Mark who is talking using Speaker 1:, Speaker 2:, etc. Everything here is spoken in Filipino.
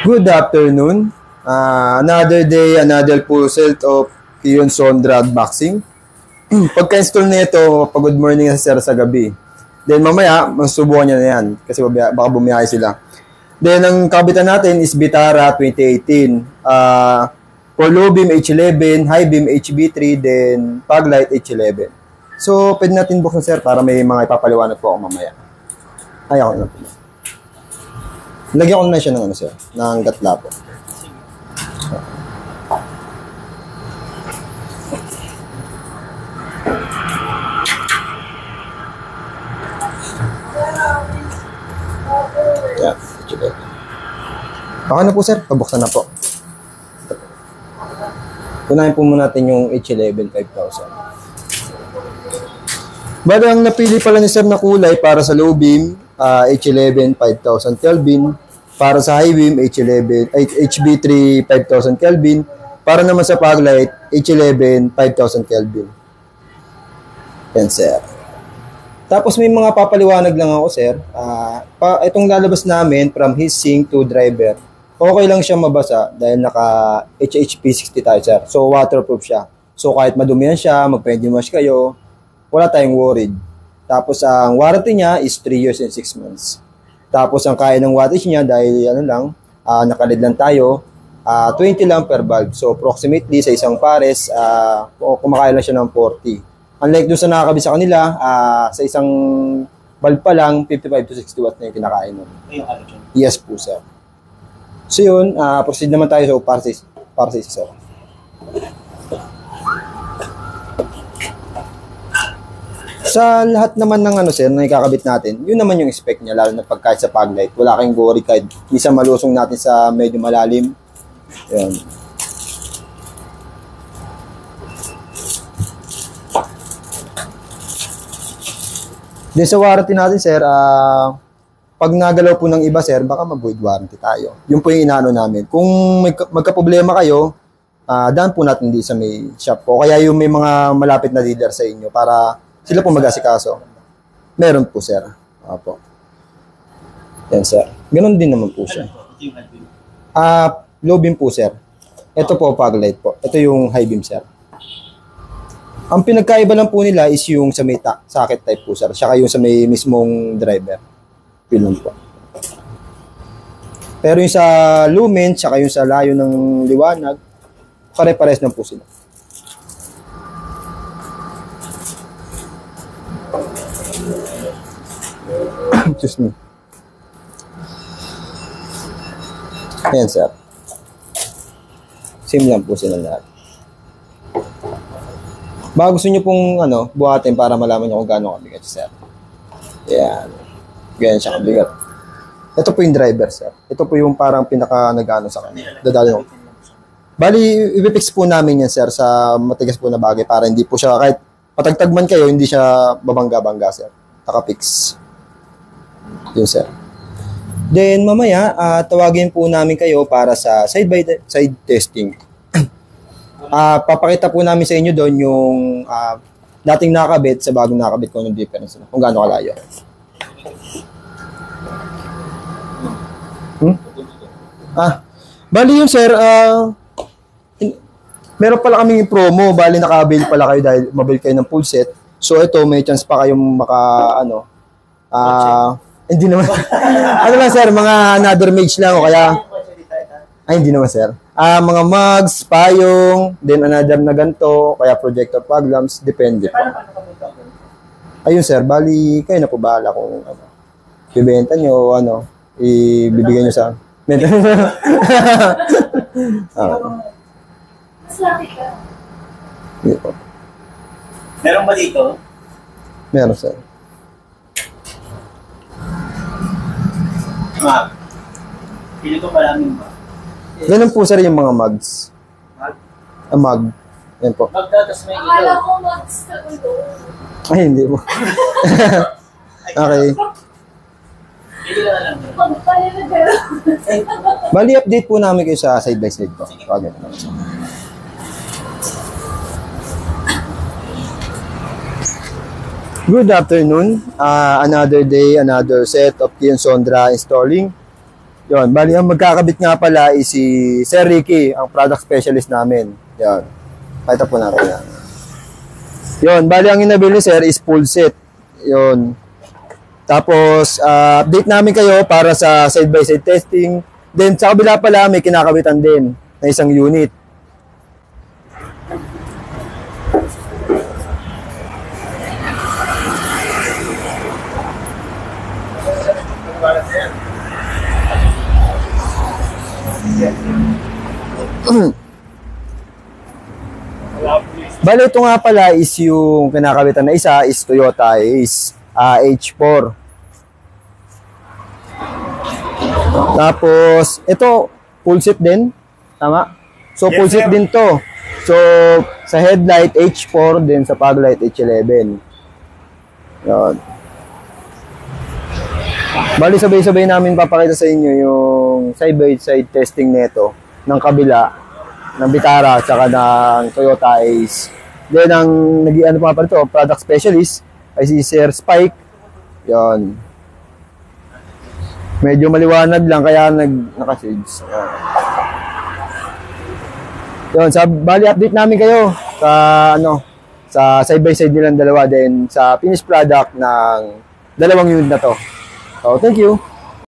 Speaker 1: Good afternoon. Another day, another full set of Kion Sondra unboxing. Pagka-install nito, pag-good morning na sir sa gabi. Then mamaya, masubukan niya na yan kasi baka bumiyahe sila. Then ang kabitan natin is Vitara 2018. For low beam H11, high beam HB3, then fog light H11. So, pwede natin buksan sir para may mga ipapaliwanag po ako mamaya. Ayaw ko na po. Lagyan ko na siya ng sir, ng gatla po. Yeah, okay na po sir, pabuksan na po. Unahin po muna natin yung H11 5000. Bali ang napili pala ni sir na kulay para sa low beam, H11 5000 Kelvin, para sa high beam HB3 5000 Kelvin, para naman sa fog light H11 5000 Kelvin. Yan sir. Tapos may mga papaliwanag lang ako sir. Itong lalabas namin from heat sink to driver, okay lang siya mabasa dahil naka HHP60 tayo sir. So waterproof siya. So kahit madumihan siya, mag-paint wash kayo, wala tayong worried. Tapos ang warranty niya is 3 years and 6 months. Tapos ang kaya ng wattage niya dahil nakalid lang tayo, 20 lang per bulb. So approximately sa isang pares, kumakaya lang siya ng 40. Unlike dun sa nakakabit sa kanila, sa isang bulb pa lang, 55 to 60 watts na yung kinakain mo. Yes po sir. So yun, proceed naman tayo sa para sa isa sir. Sa lahat naman ng sir na ikakabit natin, yun naman yung spec niya, lalo na pagkait sa fog light. Wala kayong worry kahit isa malusong natin sa medyo malalim. Yan. Din sa warranty natin sir, pag nagalaw po ng iba sir, baka mag-void warranty tayo. Yun po yung inaano namin. Kung magka-problema kayo, daan po natin di sa may shop po. Kaya yung may mga malapit na dealer sa inyo para sila po mag-asikaso. Meron po, sir. Opo. Yan, sir. Ganon din naman po siya. Low beam po, sir. Ito po, fog light po. Ito yung high beam, sir. Ang pinagkaiba lang po nila is yung sa may socket type po, sir. Saka yung sa may mismong driver. Yun lang po. Pero yung sa lumen, saka yung sa layo ng liwanag, pare-pares na po sila. Excuse me. Ayan sir. Same lang po sila lahat. Baka gusto nyo pong buhatin para malaman nyo kung gaano kabigat sir. Ayan. Ganyan siya kabigat. Ito po yung driver sir. Ito po yung parang pinaka nagano sa kanya. Dadali mo. Bali, i-fix po namin yan sir sa matigas po na bagay para hindi po siya, kahit patagtag man kayo, hindi siya babangga-bangga sir. Naka-fix. Yun sir. Then mamaya, tawagin po namin kayo para sa side-by-side testing. Papakita po namin sa inyo doon yung dating nakabit sa bagong nakabit kung anong difference kung gaano kalayo. Bali yun sir, meron pala kaming promo, bali naka-avail pala kayo dahil mabili kayo ng full set. So ito, may chance pa kayong hindi naman. Lang sir, mga another mage lang o kaya hindi naman sir. Mga mugs, payong, then another na ganito, kaya projector fog lamps, depende po. Ayun sir, bali kayo na po bahala kung bibenta nyo o ibibigay nyo sa benta.
Speaker 2: Mas laki ka.
Speaker 3: Meron ba dito?
Speaker 1: Meron sir.
Speaker 3: Mag. Pili ko maraming ba?
Speaker 1: Ganun po sir yung mga mugs.
Speaker 3: Mag?
Speaker 1: Mug. Yan po.
Speaker 3: Magdatas may
Speaker 2: Akala
Speaker 3: ilaw.
Speaker 2: ko mags ka ulo.
Speaker 1: Ay, hindi po. Okay.
Speaker 3: Pili ka na lang.
Speaker 2: Pagpali na gano'n.
Speaker 1: Bali, update po namin kayo sa side by side po. Okay. Good afternoon. Another day, another set of Kion Sondra installing. Yun, bali ang magkakabit nga pala is si Sir Ricky, ang product specialist namin. Yun. Pakita po natin yan. Yun, bali ang inabili ni Sir is full set. Yun. Tapos, update namin kayo para sa side-by-side testing. Then, sa kabila pala, may kinakabitan din na isang unit. Bale, ito nga pala is yung kinakabitan na isa is Toyota is H4. Tapos, ito, full set din. Tama? So, full set din to. So, sa headlight, H4, din sa fog light, H11. Yun. Bali, sabay-sabay namin papakita sa inyo yung side-by-side testing nito ng kabila, ng Vitara, at saka ng Toyota Ace. Then, ang nag-ano pa pala ito, product specialist, ay si Sir Spike. Yun. Medyo maliwanag lang, kaya naka-shades. Yun, bali update namin kayo sa, sa side-by-side nilang dalawa, then sa finished product ng dalawang unit na to. So, thank you.